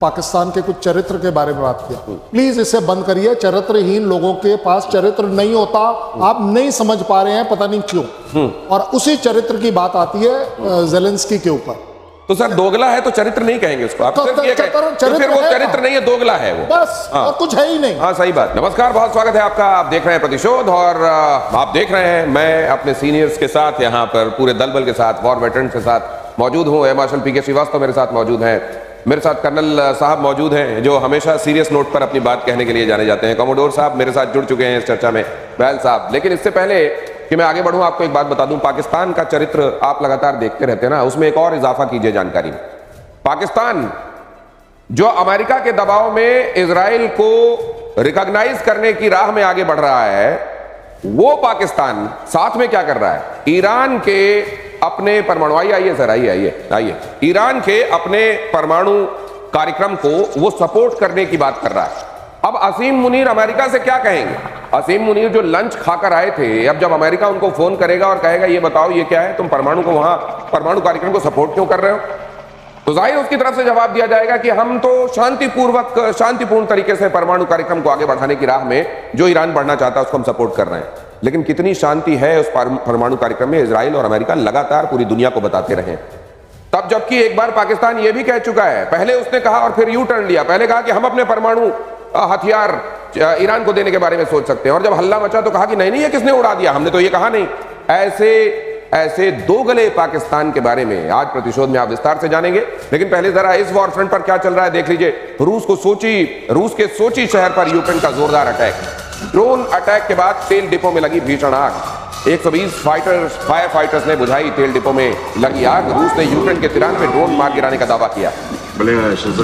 पाकिस्तान के कुछ चरित्र के बारे में बात किया। प्लीज इसे बंद करिए। चरित्रहीन लोगों के पास चरित्र नहीं होता, आप नहीं समझ पा रहे हैं, पता नहीं क्यों। और उसी चरित्र की बात आती है ज़ेलेंस्की के ऊपर। तो सर दोगला है तो चरित्र नहीं कहेंगे उसको आप, सिर्फ ये कहें तो फिर वो चरित्र नहीं है, दोगला है वो बस। और कुछ है ही नहीं। हाँ सही बात। नमस्कार, बहुत स्वागत है आपका। आप देख रहे हैं प्रतिशोध और आप देख रहे हैं मैं अपने सीनियर्स के साथ यहाँ पर पूरे दल बल के साथ, वॉर वेटरन्स के साथ मौजूद हूँ। एयर मार्शल पीके श्रीवास्तव मेरे साथ मौजूद हैं, मेरे साथ कर्नल साहब मौजूद हैं जो हमेशा सीरियस नोट पर अपनी बात कहने के लिए जाने जाते हैं। कमोडोर साहब मेरे साथ जुड़ चुके हैं इस चर्चा में, बहल साहब। लेकिन इससे पहले कि मैं आगे बढ़ूं आपको एक बात बता दूं, पाकिस्तान का चरित्र आप लगातार देखते रहते हैं ना, उसमें एक और इजाफा कीजिए जानकारी में। पाकिस्तान जो अमेरिका के दबाव में इजराइल को रिकॉग्नाइज करने की राह में आगे बढ़ रहा है, वो पाकिस्तान साथ में क्या कर रहा है? ईरान के अपने परमाणु, आइए सर, आइए, ईरान के अपने परमाणु कार्यक्रम को वो सपोर्ट करने की बात कर रहा है। अब असीम मुनीर अमेरिका से क्या कहेंगे? असीम मुनीर जो लंच खाकर आए थे, अब जब अमेरिका उनको फोन करेगा और कहेगा ये बताओ ये क्या है, तुम परमाणु को वहां परमाणु कार्यक्रम को सपोर्ट क्यों कर रहे हो, तो जाहिर उसकी तरफ से जवाब दिया जाएगा कि हम तो शांतिपूर्ण तरीके से परमाणु कार्यक्रम को आगे बढ़ाने की राह में जो ईरान बढ़ना चाहता है उसको हम सपोर्ट कर रहे हैं। लेकिन कितनी शांति है उस परमाणु कार्यक्रम में, इजराइल और अमेरिका लगातार पूरी दुनिया को बताते रहे। तब जबकि एक बार पाकिस्तान यह भी कह चुका है, पहले उसने कहा और फिर यू टर्न लिया। पहले कहा कि हम अपने परमाणु हथियार ईरान को देने के बारे में सोच सकते हैं, और जब हल्ला मचा तो कहा कि नहीं ये किसने उड़ा दिया, हमने तो ये कहा नहीं। ऐसे दोगले पाकिस्तान के बारे में आज प्रतिशोध में आप विस्तार से जानेंगे। लेकिन पहले जरा इस वॉर फ्रंट पर क्या चल रहा है देख लीजिए। रूस के सोची शहर पर यूक्रेन का जोरदार अटैक। ड्रोन अटैक के बाद तेल डिपो में लगी भीषण आग। 120 फायर फाइटर्स ने बुझाई तेल डिपो में लगी आग। रूस ने यूक्रेन के 93 ड्रोन मार गिराने का दावा किया।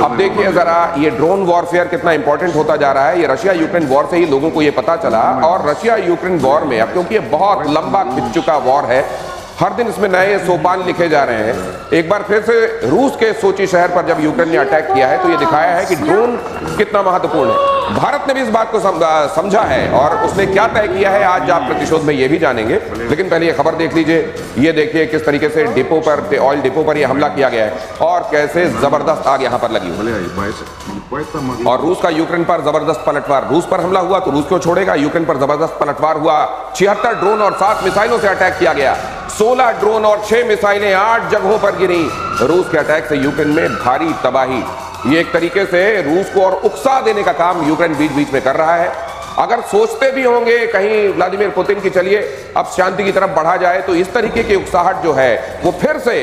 अब देखिए जरा ये ड्रोन वॉरफेयर कितना इंपॉर्टेंट होता जा रहा है। ये रशिया यूक्रेन वॉर से ही लोगों को ये पता चला, और रशिया यूक्रेन वॉर में अब क्योंकि ये बहुत लंबा खिंच चुका वॉर है, हर दिन इसमें नए सोपान लिखे जा रहे हैं। एक बार फिर से रूस के सोची शहर पर जब यूक्रेन ने अटैक किया है तो ये दिखाया है कि ड्रोन कितना महत्वपूर्ण है। भारत ने भी इस बात को समझा है और उसने क्या तय किया है आज आप प्रतिशोध में ये भी जानेंगे। लेकिन पहले ये खबर देख लीजिए। ये देखिए किस तरीके से डिपो पर, ऑयल डिपो पर ये हमला किया गया है और कैसे जबरदस्त आग यहाँ पर लगी हुई। और रूस का यूक्रेन पर जबरदस्त पलटवार। रूस पर हमला हुआ तो रूस क्यों छोड़ेगा, यूक्रेन पर जबरदस्त पलटवार हुआ। 76 ड्रोन और 7 मिसाइलों से अटैक किया गया। 16 ड्रोन और 6 मिसाइलें 8 जगहों पर गिरी। रूस के अटैक से यूक्रेन में भारी तबाही। ये एक तरीके से रूस को और उकसा देने का काम यूक्रेन बीच बीच में कर रहा है। अगर सोचते भी होंगे कहीं व्लादिमीर पुतिन की चलिए अब शांति की तरफ बढ़ा जाए, तो इस तरीके की उकसाहट जो है वो फिर से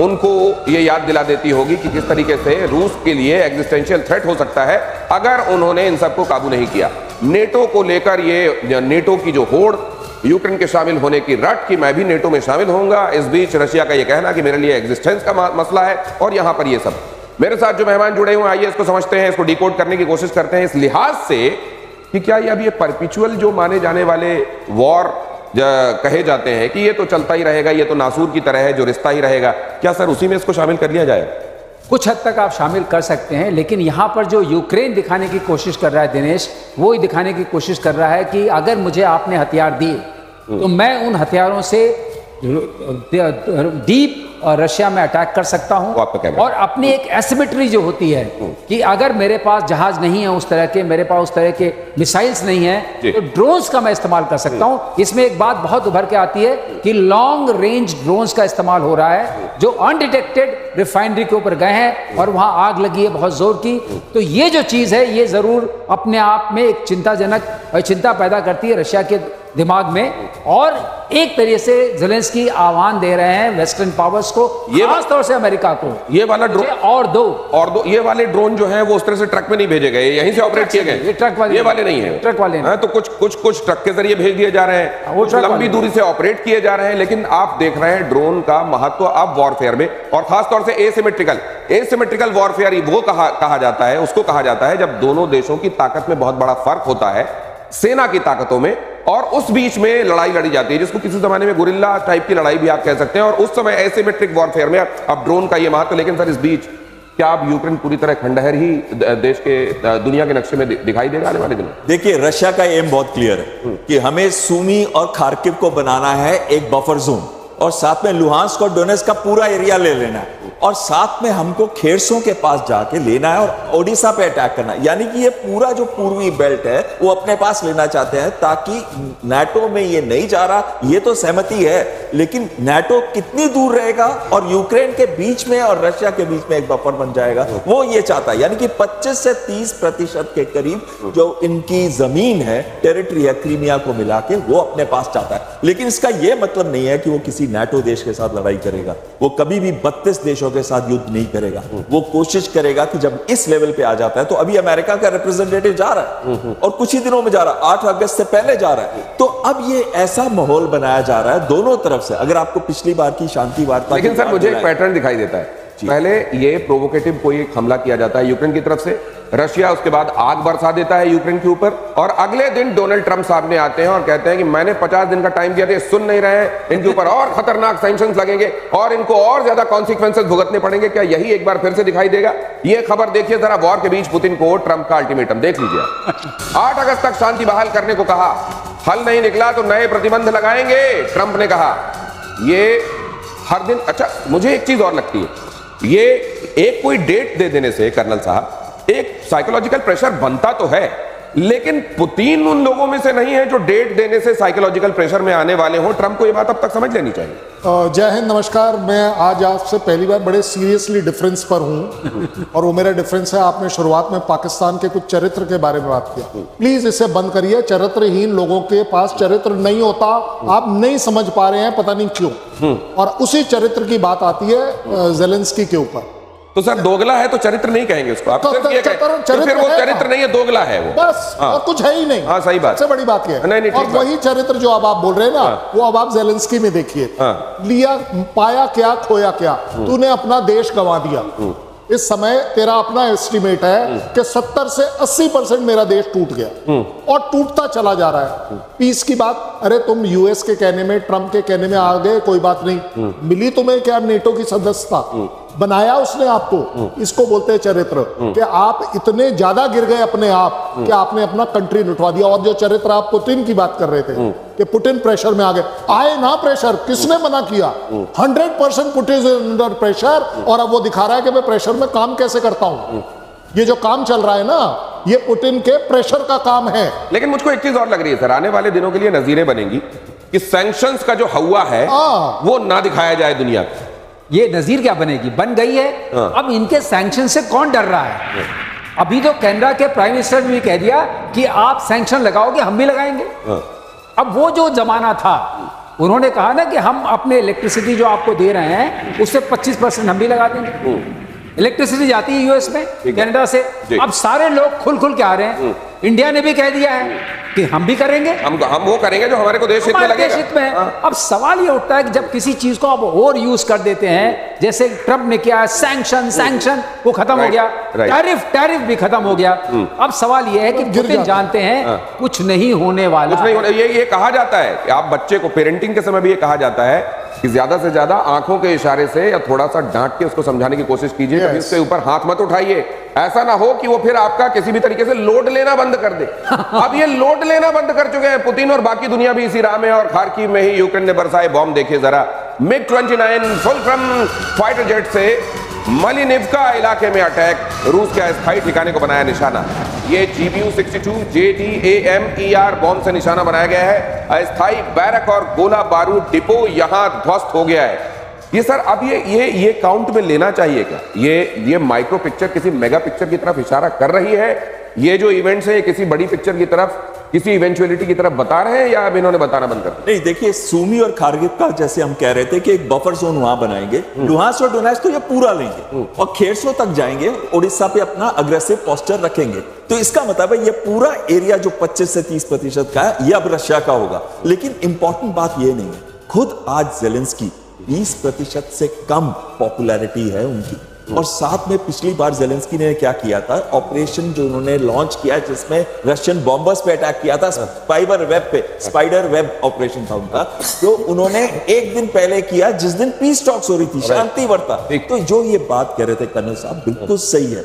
उनको ये याद दिला देती होगी कि किस तरीके से रूस के लिए एग्जिस्टेंशियल थ्रेट हो सकता है अगर उन्होंने इन सबको काबू नहीं किया। नेटो को लेकर ये नेटो की जो होड़, यूक्रेन के शामिल होने की रट कि मैं भी नेटो में शामिल होऊंगा, इस बीच रशिया का ये कहना कि मेरे लिए एग्जिस्टेंस का मसला है, और यहां पर ये सब। मेरे साथ जो मेहमान जुड़े हुए, आइए इसको समझते हैं, इसको डिकोड करने की कोशिश करते हैं इस लिहाज से कि क्या ये अब ये परपिचुअल जो माने जाने वाले वॉर कहे जाते हैं कि ये तो चलता ही रहेगा, ये तो नासूर की तरह है जो रिश्ता ही रहेगा, क्या सर उसी में इसको शामिल कर लिया जाए? कुछ हद तक आप शामिल कर सकते हैं, लेकिन यहाँ पर जो यूक्रेन दिखाने की कोशिश कर रहा है दिनेश, वो ही दिखाने की कोशिश कर रहा है कि अगर मुझे आपने हथियार दिए तो मैं उन हथियारों से डीप रशिया में अटैक कर सकता हूं, और अपनी एक एसिमेट्री जो होती है कि अगर मेरे पास जहाज नहीं है उस तरह के, मेरे पास उस तरह के मिसाइल्स नहीं है, तो ड्रोन्स का मैं इस्तेमाल कर सकता हूं। इसमें एक बात बहुत उभर के आती है कि लॉन्ग रेंज ड्रोन्स का इस्तेमाल हो रहा है जो अनडिटेक्टेड रिफाइनरी के ऊपर गए हैं और वहां आग लगी है बहुत जोर की। तो ये जो चीज है ये जरूर अपने आप में एक चिंता पैदा करती है रशिया के दिमाग में, और एक तरीके से ज़ेलेंस्की आह्वान दे रहे हैं वेस्टर्न पावर्स को, खास तौर से अमेरिका को, ये वाला ड्रोन और दो ये वाले ड्रोन जो हैं वो उस तरह से ट्रक में नहीं भेजे गए, यहीं से ऑपरेट किए गए। ये ट्रक वाले, ये वाले नहीं है, ट्रक वाले नहीं। तो कुछ ट्रक के जरिए भेज दिए जा रहे हैं, कुछ लंबी दूरी से ऑपरेट किए जा रहे हैं। लेकिन आप देख रहे हैं ड्रोन का महत्व अब वॉरफेयर में, और खासतौर से एसिमेट्रिकल वॉरफेयर वो कहा जाता है, उसको कहा जाता है जब दोनों देशों की ताकत में बहुत बड़ा फर्क होता है, सेना की ताकतों में, और उस बीच में लड़ाई लड़ी जाती है, जिसको किसी जमाने में गुरिल्ला टाइप की लड़ाई भी आप कह सकते हैं। और उस समय एसिमेट्रिक वॉरफेयर में अब ड्रोन का ये महत्व। लेकिन सर इस बीच क्या अब यूक्रेन पूरी तरह खंडहर ही देश के दुनिया के नक्शे में दिखाई देगा आने वाले दिनों? देखिए, रशिया का एम बहुत क्लियर है कि हमें सूमी और खार्किव को बनाना है एक बफर जोन, और साथ में लुहांस्क और डोनेट्स्क का पूरा एरिया ले लेना है। और साथ में हमको खेरसों के पास जाके लेना है और ओडिशा पे अटैक करना है। यानी कि ये पूरा जो पूर्वी बेल्ट है वो अपने पास लेना चाहते हैं, ताकि नाटो में ये नहीं जा रहा, ये तो सहमति है, लेकिन नाटो कितनी दूर रहेगा और यूक्रेन के बीच में और रशिया के बीच में एक बफर बन जाएगा, वो ये चाहता है। यानी कि 25 से 30% के करीब जो इनकी जमीन है, टेरिटरी है, क्रीमिया को मिला के वो अपने पास चाहता है। लेकिन इसका यह मतलब नहीं है कि वो किसी नाटो देश के साथ लड़ाई करेगा। वो कभी भी 32 देशों के साथ युद्ध नहीं करेगा। वो कोशिश करेगा कि जब इस लेवल पे आ जाता है, तो अभी अमेरिका का रिप्रेजेंटेटिव जा रहा है और कुछ ही दिनों में जा रहा है, 8 अगस्त से पहले जा रहा है। तो अब ये ऐसा माहौल बनाया जा रहा है दोनों तरफ से। अगर आपको पिछली बार की शांति वार्ता, लेकिन सर मुझे एक पैटर्न दिखाई देता है। पहले ये प्रोवोकेटिव कोई एक हमला किया जाता है यूक्रेन की तरफ से, रशिया उसके बाद आग बरसा देता है यूक्रेन के ऊपर, और अगले दिन डोनाल्ड ट्रंप सामने आते हैं और कहते हैं कि मैंने 50 दिन का टाइम दिया था, सुन नहीं रहे हैं, इनके ऊपर और खतरनाक सैंक्शंस लगेंगे और इनको और ज्यादा कॉन्सिक्वेंसेस भुगतने पड़ेंगे। क्या यही एक बार फिर से दिखाई देगा? ये खबर देखिए जरा, वॉर के बीच पुतिन को ट्रंप का अल्टीमेटम देख लीजिए। 8 अगस्त तक शांति बहाल करने को कहा, हल नहीं निकला तो नए प्रतिबंध लगाएंगे, ट्रंप ने कहा। ये हर दिन, अच्छा मुझे एक चीज और लगती है, ये एक कोई डेट दे देने से कर्नल साहब एक साइकोलॉजिकल प्रेशर बनता तो है, लेकिन पुतिन उन लोगों में से नहीं है जो डेट देने से साइकोलॉजिकल प्रेशर में आने वाले हो। ट्रंप को ये बात अब तक समझ लेनी चाहिए। जय हिंद, नमस्कार। मैं आज आपसे पहली बार बड़े सीरियसली डिफरेंस पर हूं और वो मेरा डिफरेंस है, आपने शुरुआत में पाकिस्तान के कुछ चरित्र के बारे में बात किया। प्लीज इसे बंद करिए। चरित्रहीन लोगों के पास चरित्र नहीं होता, आप नहीं समझ पा रहे हैं, पता नहीं क्यों। और उसी चरित्र की बात आती है जेलेंस्की के ऊपर। तो सर दोगला है तो चरित्र नहीं कहेंगे उसको आप, सिर्फ ये कहें तो फिर वो चरित्र नहीं है, दोगला है वो बस। हाँ। और कुछ है ही नहीं। हाँ सही बात, सबसे बड़ी बात ये है। नहीं, और वही चरित्र जो अब आप बोल रहे हैं ना, वो अब आप जेलेंस्की में देखिए। लिया, पाया क्या, खोया क्या, तूने अपना देश गंवा दिया। इस समय तेरा अपना एस्टिमेट है कि 70 से 80% मेरा देश टूट गया और टूटता चला जा रहा है। पीस की बात, अरे तुम यूएस के कहने में, ट्रंप के कहने में आ गए, कोई बात नहीं। मिली तुम्हें क्या नेटो की सदस्यता? बनाया उसने आपको। इसको बोलते हैं चरित्र, कि आप इतने ज्यादा गिर गए अपने आप कि आपने अपना कंट्री लुटवा दिया। और जो चरित्र आप पुतिन की बात कर रहे थे कि पुतिन प्रेशर में आ गए, आए ना प्रेशर, किसने मना किया? 100% पुतिन अंडर प्रेशर, और अब वो दिखा रहा है कि मैं प्रेशर में काम कैसे करता हूं। ये जो काम चल रहा है ना, ये पुतिन के प्रेशर का काम है। लेकिन मुझको एक चीज और लग रही है सर, आने वाले दिनों के लिए नजीरें बनेंगी कि सैंक्शंस का जो हवा है वो ना दिखाया जाए दुनिया को। ये नजीर क्या बनेगी, बन गई है। अब इनके सैंक्शन से कौन डर रहा है? अभी तो कनाडा के प्राइम मिनिस्टर ने भी कह दिया कि आप सैंक्शन लगाओगे, हम भी लगाएंगे। अब वो जो जमाना था, उन्होंने कहा ना कि हम अपने इलेक्ट्रिसिटी जो आपको दे रहे हैं उससे 25% हम भी लगा देंगे। इलेक्ट्रिसिटी जाती है यूएस में कनाडा से। अब सारे लोग खुल खुल के आ रहे हैं। इंडिया ने भी कह दिया है कि हम भी करेंगे, हम वो करेंगे जो हमारे को देश हित में लगेगा। हित में। अब सवाल ये उठता है कि जब किसी चीज को आप और यूज कर देते हैं, जैसे ट्रंप ने किया, सैंक्शन वो खत्म हो गया, टैरिफ भी खत्म हो गया। अब सवाल ये है कि पुतिन जानते हैं कुछ नहीं होने वाला, कुछ नहीं होने। ये कहा जाता है कि आप बच्चे को पेरेंटिंग के समय भी ये कहा जाता है कि ज्यादा से ज्यादा आंखों के इशारे से या थोड़ा सा डांट के उसको समझाने की कोशिश कीजिए, कभी उसके ऊपर हाथ मत उठाइए। ऐसा ना हो कि वो फिर आपका किसी भी तरीके से लोड लेना बंद कर दे। अब ये लोड लेना बंद कर चुके हैं पुतिन, और बाकी दुनिया भी इसी राह में। और खार्किव में ही यूक्रेन ने बरसाए बॉम्ब, देखिए जरा। MiG-29 फुलक्रम फाइटर जेट से मलिनिवका इलाके में अटैक, रूस के अस्थायी ठिकाने को बनाया निशाना। ये GBU-62 JDAMER बॉम्ब से निशाना बनाया गया है। अस्थायी बैरक और गोला बारूद डिपो यहां ध्वस्त हो गया है। ये सर अब ये काउंट में लेना चाहिए क्या? ये माइक्रो पिक्चर किसी मेगा पिक्चर की तरफ इशारा कर रही है? ये जो इवेंट्स है किसी बड़ी पिक्चर की तरफ, किसी इवेंचुअलिटी की तरफ बता रहे हैं, या अब इन्होंने बताना बंद कर दिया? नहीं, देखिए सूमी और खार्किव का जैसे हम कह रहे थे कि एक बफर जोन वहां बनाएंगे, लुहांस्क और डोनेट्स्क तो ये पूरा लेंगे और खेरसों तक जाएंगे, ओडिशा पे अपना अग्रेसिव पोस्टर रखेंगे। तो इसका मतलब है ये पूरा एरिया जो 25 से 30% का है, ये अब रशिया का होगा। लेकिन इंपॉर्टेंट बात ये नहीं है, खुद आज जेलेंस्की 20% से कम पॉपुलैरिटी है उनकी। और साथ में पिछली बार जेलेंस्की ने क्या किया था, ऑपरेशन जो उन्होंने लॉन्च किया जिसमें रशियन बॉम्बर्स पे अटैक किया था, स्पाइडर वेब ऑपरेशन था उनका, जो उन्होंने एक दिन पहले किया जिस दिन पीस टॉक्स हो रही थी, शांति वार्ता। तो जो ये बात कह रहे थे कर्नल साहब, बिल्कुल सही है।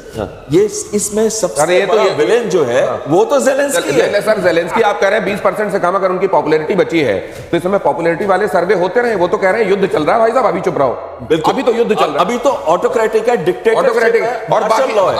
ये इसमें सबसे बड़ा विलेन जो है वो तो जेलेंस्की है। सर जेलेंस्की आप कह रहे हैं 20% से कम अगर उनकी पॉपुलैरिटी बची है, तो इस समय पॉपुलैरिटी वाले सर्वे होते रहे, वो तो कह रहे हैं युद्ध चल रहा है भाई साहब, अभी चुप रहो। अभी तो युद्ध चल रहा है, अभी तो ऑटोक्रेटिक है, डिक्टेटरशिप ऑटोक्रेटिक है, और मार्शल लॉ है।